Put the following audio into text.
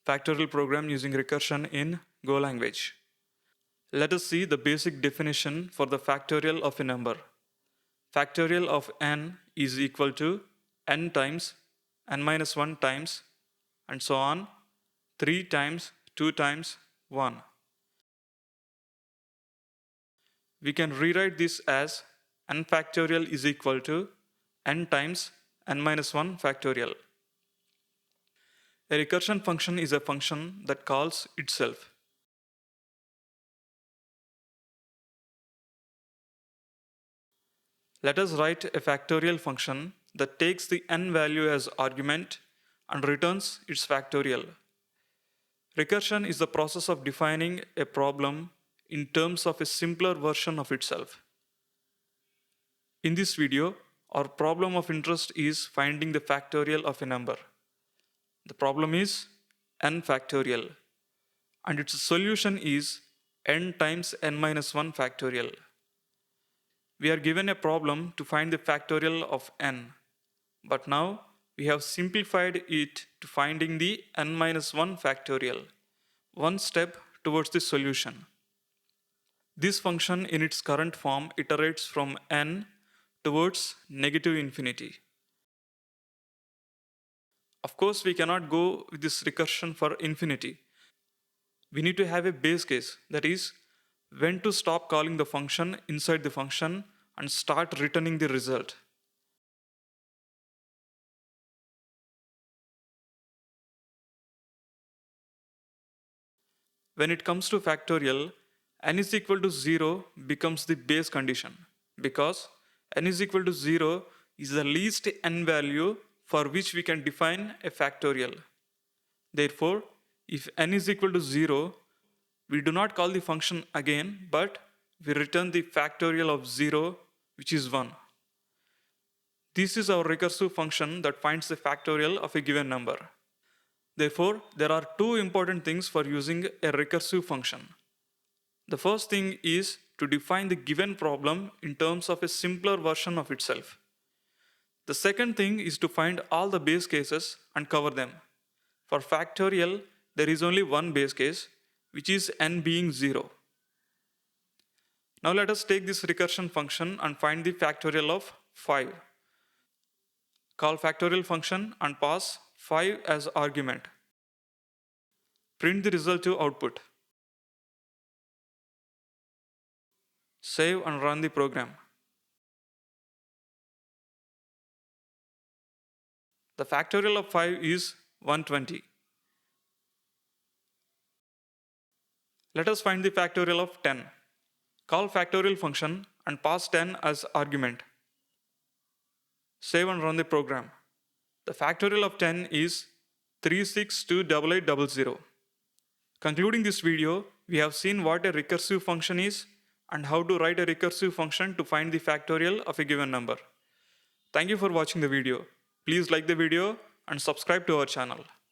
factorial program using recursion in Go language. Let us see the basic definition for the factorial of a number. Factorial of n is equal to n times n minus 1 times and so on, 3 times 2 times 1. We can rewrite this as n factorial is equal to n times n minus 1 factorial. A recursion function is a function that calls itself. Let us write a factorial function that takes the n value as argument and returns its factorial. Recursion is the process of defining a problem in terms of a simpler version of itself. In this video, our problem of interest is finding the factorial of a number. The problem is n factorial, and its solution is n times n minus 1 factorial. We are given a problem to find the factorial of n, but now we have simplified it to finding the n minus 1 factorial, one step towards the solution. This function in its current form iterates from n towards negative infinity. Of course, we cannot go with this recursion for infinity. We need to have a base case, that is, when to stop calling the function inside the function and start returning the result. When it comes to factorial, n is equal to 0 becomes the base condition because n is equal to 0 is the least n value for which we can define a factorial. Therefore, if n is equal to 0, we do not call the function again, but we return the factorial of 0, which is 1. This is our recursive function that finds the factorial of a given number. Therefore, there are two important things for using a recursive function. The first thing is to define the given problem in terms of a simpler version of itself. The second thing is to find all the base cases and cover them. For factorial, there is only one base case, which is n being 0. Now let us take this recursion function and find the factorial of 5. Call factorial function and pass 5 as argument. Print the result to output. Save and run the program. The factorial of 5 is 120. Let us find the factorial of 10. Call factorial function and pass 10 as argument. Save and run the program. The factorial of 10 is 3628800. Concluding this video, we have seen what a recursive function is and how to write a recursive function to find the factorial of a given number. Thank you for watching the video. Please like the video and subscribe to our channel.